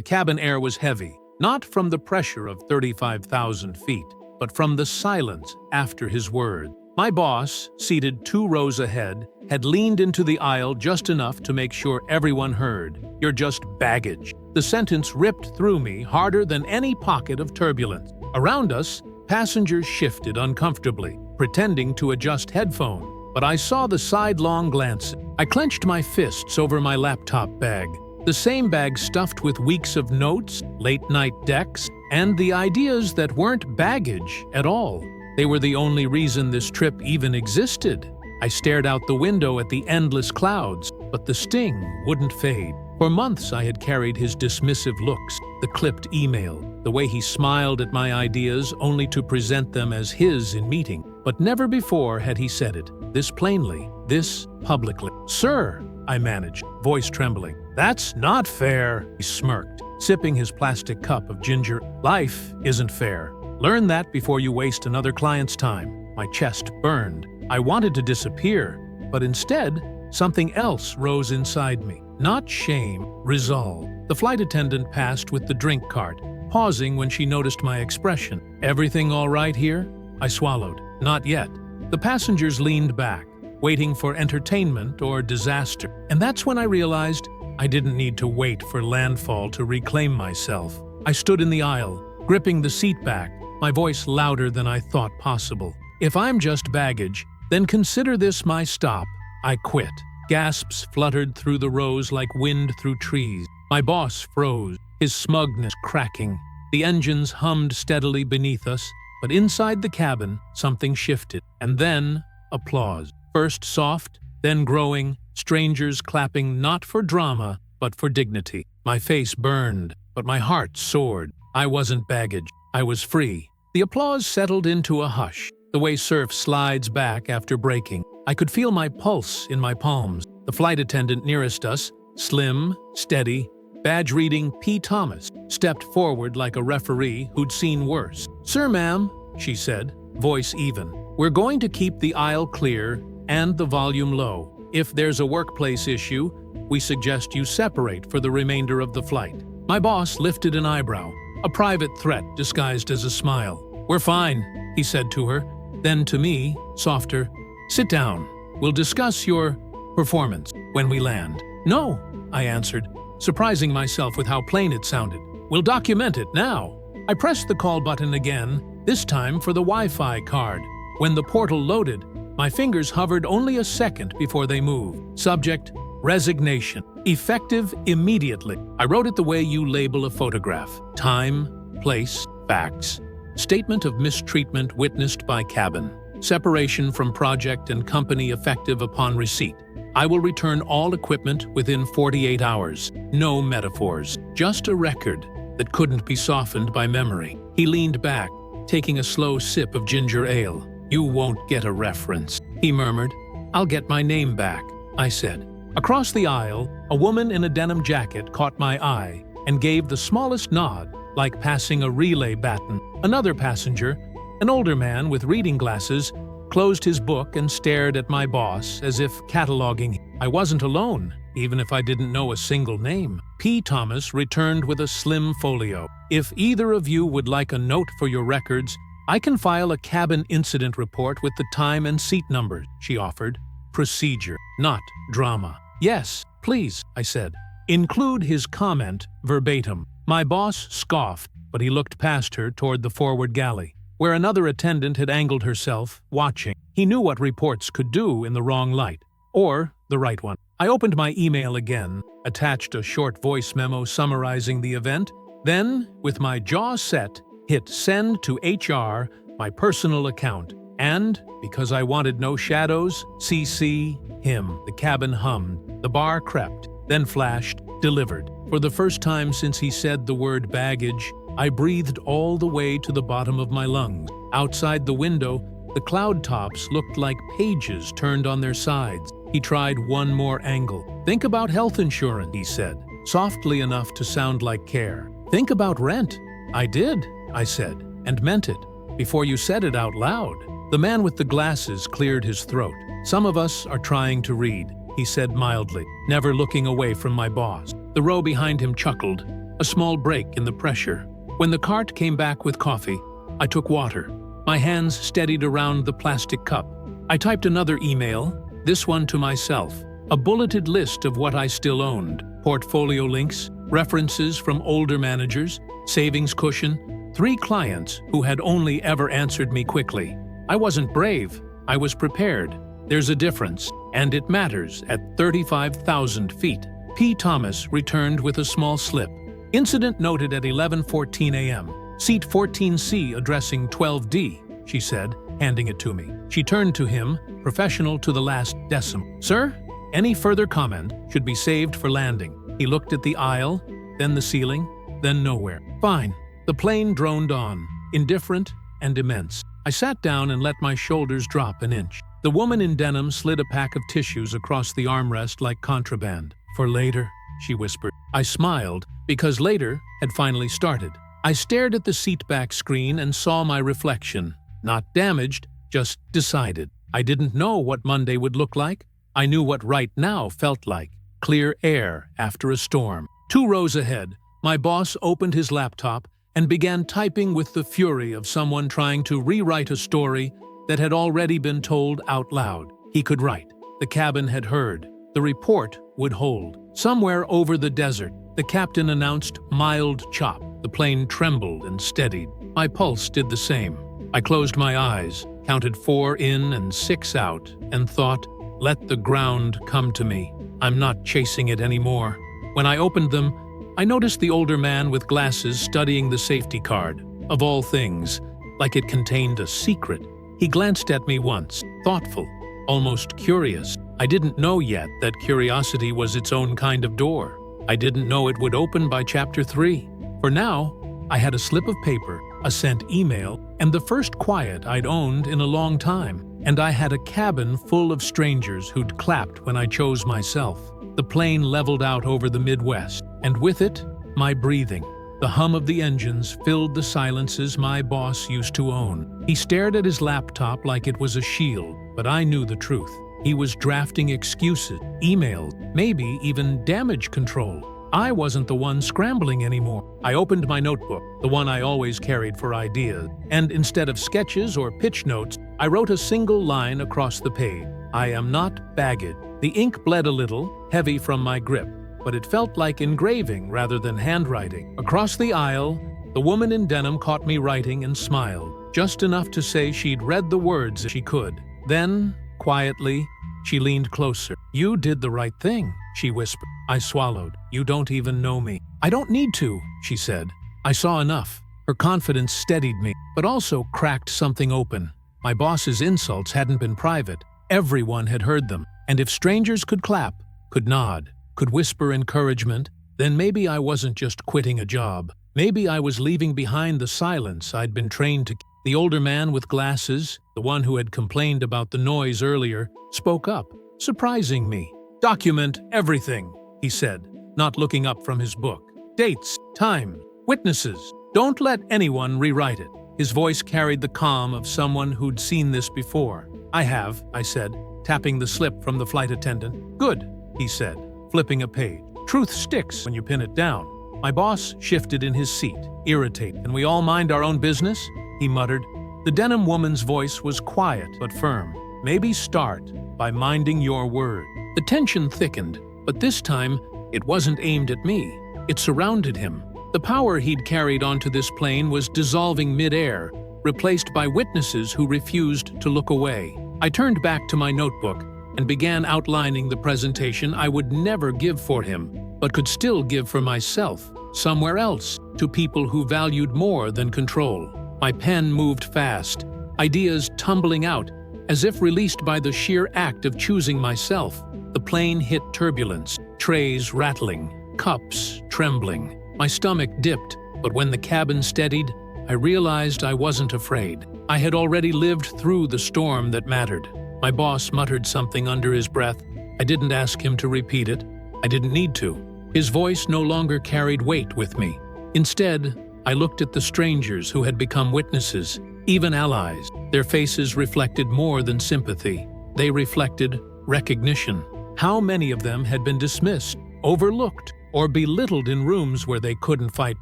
The cabin air was heavy, not from the pressure of 35,000 feet, but from the silence after his word. My boss, seated 2 rows ahead, had leaned into the aisle just enough to make sure everyone heard. "You're just baggage." The sentence ripped through me harder than any pocket of turbulence. Around us, passengers shifted uncomfortably, pretending to adjust headphones, but I saw the sidelong glances. I clenched my fists over my laptop bag, the same bag stuffed with weeks of notes, late-night decks, and the ideas that weren't baggage at all. They were the only reason this trip even existed. I stared out the window at the endless clouds, but the sting wouldn't fade. For months I had carried his dismissive looks, the clipped email, the way he smiled at my ideas only to present them as his in meeting. But never before had he said it, this plainly, this publicly. "Sir," I managed, voice trembling. "That's not fair," he smirked, sipping his plastic cup of ginger. "Life isn't fair. Learn that before you waste another client's time." My chest burned. I wanted to disappear, but instead, something else rose inside me. Not shame, resolve. The flight attendant passed with the drink cart, pausing when she noticed my expression. "Everything all right here?" I swallowed. "Not yet." The passengers leaned back, waiting for entertainment or disaster. And that's when I realized I didn't need to wait for landfall to reclaim myself. I stood in the aisle, gripping the seat back, my voice louder than I thought possible. "If I'm just baggage, then consider this my stop. I quit." Gasps fluttered through the rows like wind through trees. My boss froze, his smugness cracking. The engines hummed steadily beneath us, but inside the cabin, something shifted. And then, applause. First soft, then growing, strangers clapping not for drama, but for dignity. My face burned, but my heart soared. I wasn't baggage. I was free. The applause settled into a hush, the way surf slides back after breaking. I could feel my pulse in my palms. The flight attendant nearest us, slim, steady, badge reading P. Thomas, stepped forward like a referee who'd seen worse. "Sir, ma'am," she said, voice even, "we're going to keep the aisle clear and the volume low. If there's a workplace issue, we suggest you separate for the remainder of the flight." My boss lifted an eyebrow, a private threat disguised as a smile. "We're fine," he said to her. Then to me, softer, "Sit down. We'll discuss your performance when we land." "No," I answered, surprising myself with how plain it sounded. "We'll document it now." I pressed the call button again, this time for the Wi-Fi card. When the portal loaded, my fingers hovered only a second before they moved. Subject, resignation. Effective immediately. I wrote it the way you label a photograph. Time, place, facts. Statement of mistreatment witnessed by cabin. Separation from project and company effective upon receipt. I will return all equipment within 48 hours. No metaphors, just a record that couldn't be softened by memory. He leaned back, taking a slow sip of ginger ale. "You won't get a reference," he murmured. "I'll get my name back," I said. Across the aisle, a woman in a denim jacket caught my eye and gave the smallest nod, like passing a relay baton. Another passenger, an older man with reading glasses, closed his book and stared at my boss as if cataloging. I wasn't alone, even if I didn't know a single name. P. Thomas returned with a slim folio. "If either of you would like a note for your records, I can file a cabin incident report with the time and seat numbers," she offered. Procedure, not drama. "Yes, please," I said. Include his comment verbatim. My boss scoffed, but he looked past her toward the forward galley, where another attendant had angled herself, watching. He knew what reports could do in the wrong light, or the right one. I opened my email again, attached a short voice memo summarizing the event, then, with my jaw set, hit send to HR, my personal account, and, because I wanted no shadows, CC him. The cabin hummed, the bar crept, then flashed, delivered. For the first time since he said the word baggage, I breathed all the way to the bottom of my lungs. Outside the window, the cloud tops looked like pages turned on their sides. He tried one more angle. "Think about health insurance," he said, softly enough to sound like care. "Think about rent." "I did," I said, and meant it, before you said it out loud. The man with the glasses cleared his throat. "Some of us are trying to read," he said mildly, never looking away from my boss. The row behind him chuckled, a small break in the pressure. When the cart came back with coffee, I took water. My hands steadied around the plastic cup. I typed another email, this one to myself. A bulleted list of what I still owned. Portfolio links, references from older managers, savings cushion, 3 clients who had only ever answered me quickly. I wasn't brave, I was prepared. There's a difference, and it matters at 35,000 feet. P. Thomas returned with a small slip. Incident noted at 11:14 a.m. Seat 14C addressing 12D, she said, handing it to me. She turned to him, professional to the last decimal. Sir, any further comment should be saved for landing. He looked at the aisle, then the ceiling, then nowhere. Fine. The plane droned on, indifferent and immense. I sat down and let my shoulders drop an inch. The woman in denim slid a pack of tissues across the armrest like contraband. For later, she whispered. I smiled, because later had finally started. I stared at the seatback screen and saw my reflection. Not damaged, just decided. I didn't know what Monday would look like. I knew what right now felt like. Clear air after a storm. 2 rows ahead, my boss opened his laptop and began typing with the fury of someone trying to rewrite a story that had already been told out loud. He could write. The cabin had heard. The report would hold. Somewhere over the desert, the captain announced mild chop. The plane trembled and steadied. My pulse did the same. I closed my eyes, counted 4 in and 6 out, and thought, let the ground come to me. I'm not chasing it anymore. When I opened them, I noticed the older man with glasses studying the safety card. Of all things, like it contained a secret. He glanced at me once, thoughtful, almost curious. I didn't know yet that curiosity was its own kind of door. I didn't know it would open by chapter 3. For now, I had a slip of paper, a sent email, and the first quiet I'd owned in a long time. And I had a cabin full of strangers who'd clapped when I chose myself. The plane leveled out over the Midwest, and with it, my breathing. The hum of the engines filled the silences my boss used to own. He stared at his laptop like it was a shield, but I knew the truth. He was drafting excuses, emails, maybe even damage control. I wasn't the one scrambling anymore. I opened my notebook, the one I always carried for ideas, and instead of sketches or pitch notes, I wrote a single line across the page. I am not baggage. The ink bled a little, heavy from my grip, but it felt like engraving rather than handwriting. Across the aisle, the woman in denim caught me writing and smiled, just enough to say she'd read the words as she could. Then, quietly, she leaned closer. You did the right thing, she whispered. I swallowed. You don't even know me. I don't need to, she said. I saw enough. Her confidence steadied me, but also cracked something open. My boss's insults hadn't been private. Everyone had heard them. And if strangers could clap, could nod, could whisper encouragement, then maybe I wasn't just quitting a job. Maybe I was leaving behind the silence I'd been trained to keep. The older man with glasses, the one who had complained about the noise earlier, spoke up, surprising me. Document everything, he said, not looking up from his book. Dates, time, witnesses. Don't let anyone rewrite it. His voice carried the calm of someone who'd seen this before. I have, I said, tapping the slip from the flight attendant. Good, he said, flipping a page. Truth sticks when you pin it down. My boss shifted in his seat, irritated. Can we all mind our own business? He muttered. The denim woman's voice was quiet but firm. Maybe start by minding your word. The tension thickened, but this time it wasn't aimed at me. It surrounded him. The power he'd carried onto this plane was dissolving mid-air, replaced by witnesses who refused to look away. I turned back to my notebook and began outlining the presentation I would never give for him, but could still give for myself, somewhere else, to people who valued more than control. My pen moved fast, ideas tumbling out, as if released by the sheer act of choosing myself. The plane hit turbulence, trays rattling, cups trembling. My stomach dipped, but when the cabin steadied, I realized I wasn't afraid. I had already lived through the storm that mattered. My boss muttered something under his breath. I didn't ask him to repeat it. I didn't need to. His voice no longer carried weight with me. Instead, I looked at the strangers who had become witnesses, even allies. Their faces reflected more than sympathy. They reflected recognition. How many of them had been dismissed, overlooked, or belittled in rooms where they couldn't fight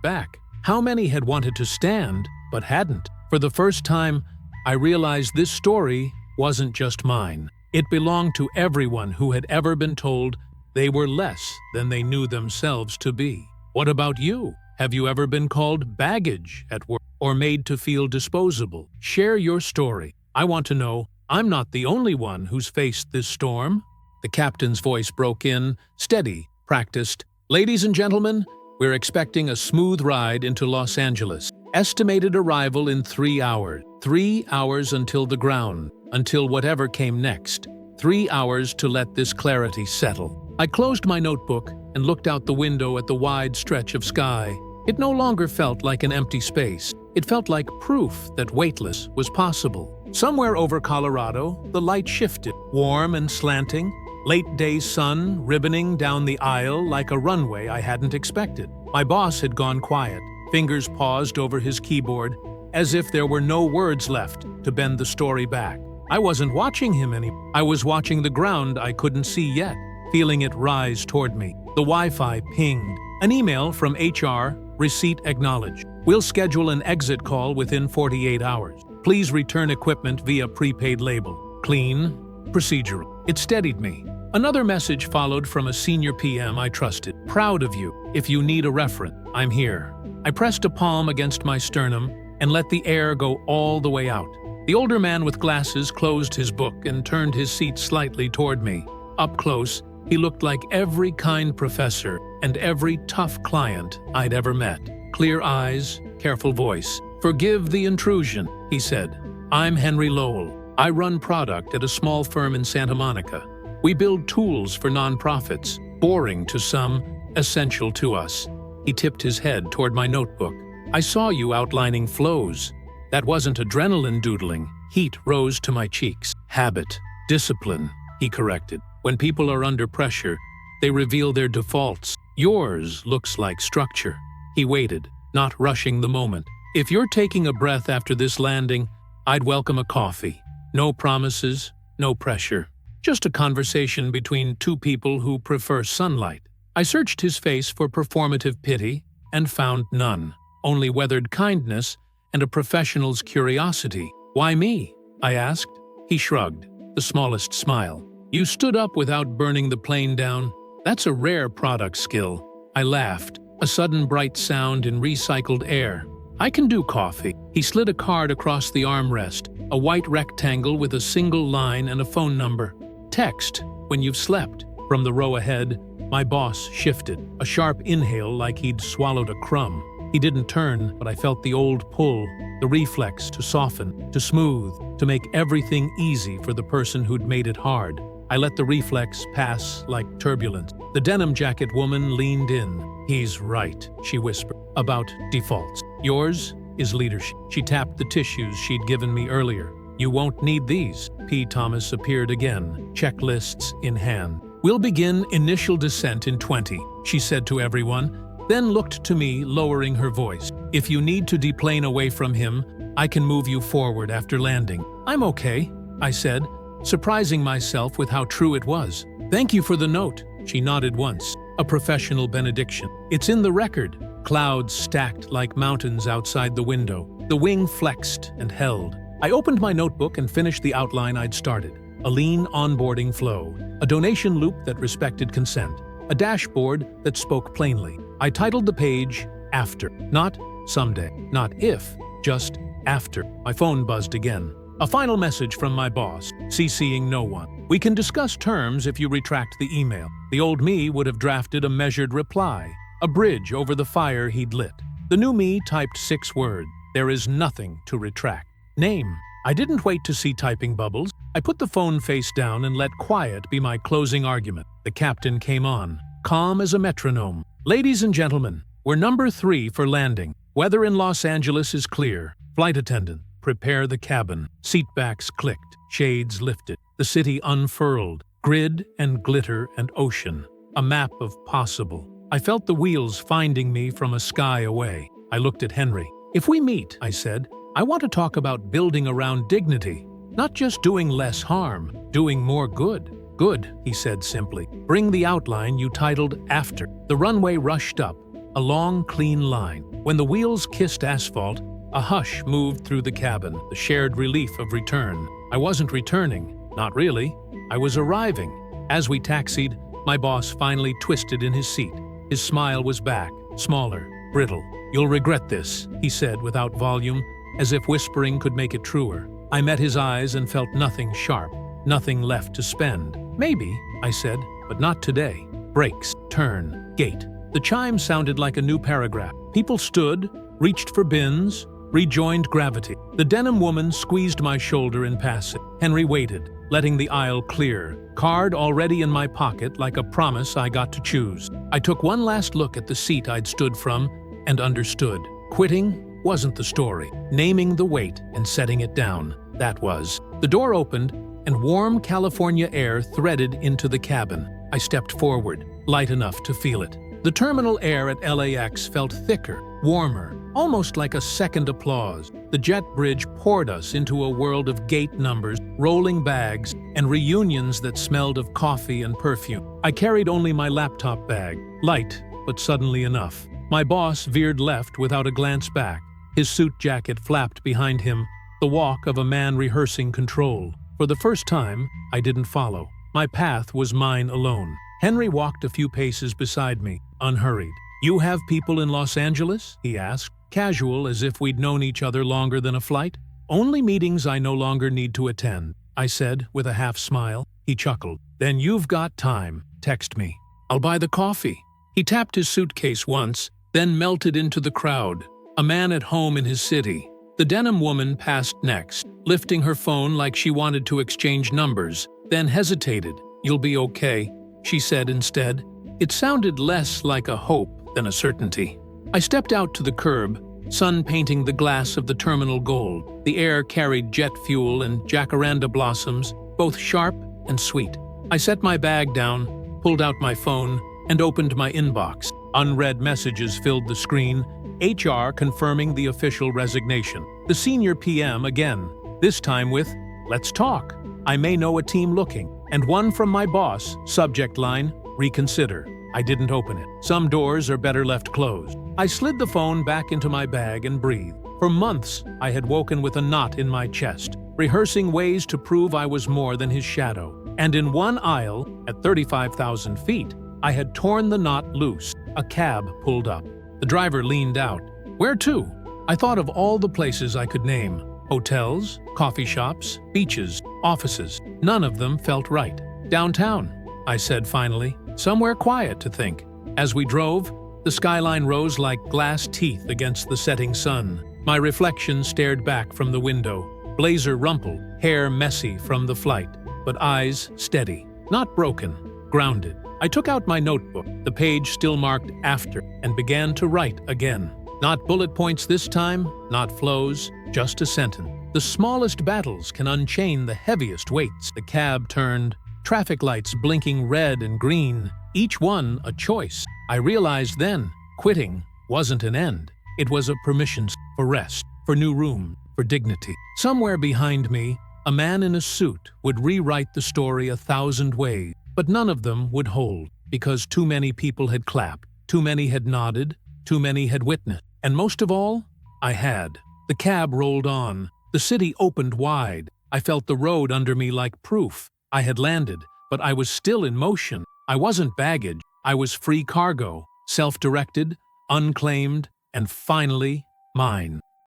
back. How many had wanted to stand, but hadn't? For the first time, I realized this story wasn't just mine. It belonged to everyone who had ever been told they were less than they knew themselves to be. What about you? Have you ever been called baggage at work or made to feel disposable? Share your story. I want to know I'm not the only one who's faced this storm. The captain's voice broke in, steady, practiced. Ladies and gentlemen, we're expecting a smooth ride into Los Angeles. Estimated arrival in 3 hours. 3 hours until the ground, until whatever came next. 3 hours to let this clarity settle. I closed my notebook and looked out the window at the wide stretch of sky. It no longer felt like an empty space. It felt like proof that weightless was possible. Somewhere over Colorado, the light shifted, warm and slanting, late-day sun ribboning down the aisle like a runway I hadn't expected. My boss had gone quiet, fingers paused over his keyboard, as if there were no words left to bend the story back. I wasn't watching him anymore. I was watching the ground I couldn't see yet, feeling it rise toward me. The Wi-Fi pinged. An email from HR, receipt acknowledged. We'll schedule an exit call within 48 hours. Please return equipment via prepaid label. Clean, procedural. It steadied me. Another message followed from a senior PM I trusted. Proud of you. If you need a reference, I'm here. I pressed a palm against my sternum and let the air go all the way out. The older man with glasses closed his book and turned his seat slightly toward me. Up close, he looked like every kind professor and every tough client I'd ever met. Clear eyes, careful voice. Forgive the intrusion, he said. I'm Henry Lowell. I run product at a small firm in Santa Monica. We build tools for nonprofits, boring to some, essential to us. He tipped his head toward my notebook. I saw you outlining flows. That wasn't adrenaline doodling. Heat rose to my cheeks. Habit, discipline, he corrected. When people are under pressure, they reveal their defaults. Yours looks like structure. He waited, not rushing the moment. If you're taking a breath after this landing, I'd welcome a coffee. No promises, no pressure. Just a conversation between two people who prefer sunlight. I searched his face for performative pity and found none. Only weathered kindness and a professional's curiosity. Why me? I asked. He shrugged, the smallest smile. You stood up without burning the plane down. That's a rare product skill. I laughed, a sudden bright sound in recycled air. I can do coffee. He slid a card across the armrest, a white rectangle with a single line and a phone number. Text when you've slept. From the row ahead, my boss shifted, a sharp inhale like he'd swallowed a crumb. He didn't turn, but I felt the old pull, the reflex to soften, to smooth, to make everything easy for the person who'd made it hard. I let the reflex pass like turbulence. The denim jacket woman leaned in. He's right, she whispered, about defaults. Yours is leadership. She tapped the tissues she'd given me earlier. You won't need these. P. Thomas appeared again, checklists in hand. We'll begin initial descent in 20, she said to everyone, then looked to me, lowering her voice. If you need to deplane away from him, I can move you forward after landing. I'm okay, I said, surprising myself with how true it was. Thank you for the note, she nodded once. A professional benediction. It's in the record. Clouds stacked like mountains outside the window. The wing flexed and held. I opened my notebook and finished the outline I'd started. A lean onboarding flow. A donation loop that respected consent. A dashboard that spoke plainly. I titled the page, After. Not someday. Not if. Just after. My phone buzzed again. A final message from my boss, CCing no one. We can discuss terms if you retract the email. The old me would have drafted a measured reply, a bridge over the fire he'd lit. The new me typed 6 words. There is nothing to retract. Name. I didn't wait to see typing bubbles. I put the phone face down and let quiet be my closing argument. The captain came on, calm as a metronome. Ladies and gentlemen, we're number 3 for landing. Weather in Los Angeles is clear. Flight attendant, prepare the cabin. Seatbacks clicked, shades lifted. The city unfurled, grid and glitter and ocean. A map of possible. I felt the wheels finding me from a sky away. I looked at Henry. If we meet, I said, I want to talk about building around dignity. Not just doing less harm, doing more good. Good, he said simply. Bring the outline you titled After. The runway rushed up, a long, clean line. When the wheels kissed asphalt, a hush moved through the cabin, the shared relief of return. I wasn't returning, not really. I was arriving. As we taxied, my boss finally twisted in his seat. His smile was back, smaller, brittle. You'll regret this, he said without volume, as if whispering could make it truer. I met his eyes and felt nothing sharp, nothing left to spend. Maybe, I said, but not today. Brakes, turn, gate. The chime sounded like a new paragraph. People stood, reached for bins, rejoined gravity. The denim woman squeezed my shoulder in passing. Henry waited, letting the aisle clear, card already in my pocket like a promise I got to choose. I took one last look at the seat I'd stood from and understood. Quitting wasn't the story. Naming the weight and setting it down, that was. The door opened, and warm California air threaded into the cabin. I stepped forward, light enough to feel it. The terminal air at LAX felt thicker, warmer, almost like a second applause. The jet bridge poured us into a world of gate numbers, rolling bags, and reunions that smelled of coffee and perfume. I carried only my laptop bag, light, but suddenly enough. My boss veered left without a glance back. His suit jacket flapped behind him, the walk of a man rehearsing control. For the first time, I didn't follow. My path was mine alone. Henry walked a few paces beside me, unhurried. You have people in Los Angeles? He asked, casual as if we'd known each other longer than a flight. Only meetings I no longer need to attend, I said with a half smile. He chuckled. Then you've got time. Text me. I'll buy the coffee. He tapped his suitcase once, then melted into the crowd. A man at home in his city. The denim woman passed next, lifting her phone like she wanted to exchange numbers, then hesitated. You'll be okay, she said instead. It sounded less like a hope than a certainty. I stepped out to the curb, sun painting the glass of the terminal gold. The air carried jet fuel and jacaranda blossoms, both sharp and sweet. I set my bag down, pulled out my phone, and opened my inbox. Unread messages filled the screen, HR confirming the official resignation. The senior PM again, this time with, "Let's talk. I may know a team looking." And one from my boss, subject line, "Reconsider." I didn't open it. Some doors are better left closed. I slid the phone back into my bag and breathed. For months, I had woken with a knot in my chest, rehearsing ways to prove I was more than his shadow. And in one aisle, at 35,000 feet, I had torn the knot loose. A cab pulled up. The driver leaned out. Where to? I thought of all the places I could name. Hotels, coffee shops, beaches, offices. None of them felt right. Downtown, I said finally. Somewhere quiet to think. As we drove, the skyline rose like glass teeth against the setting sun. My reflection stared back from the window. Blazer rumpled, hair messy from the flight, but eyes steady. Not broken, grounded. I took out my notebook, the page still marked after, and began to write again. Not bullet points this time, not flows, just a sentence. The smallest battles can unchain the heaviest weights. The cab turned, traffic lights blinking red and green, each one a choice. I realized then, quitting wasn't an end. It was a permission for rest, for new room, for dignity. Somewhere behind me, a man in a suit would rewrite the story 1,000 ways. But none of them would hold, because too many people had clapped, too many had nodded, too many had witnessed. And most of all, I had. The cab rolled on. The city opened wide. I felt the road under me like proof. I had landed, but I was still in motion. I wasn't baggage. I was free cargo, self-directed, unclaimed, and finally mine.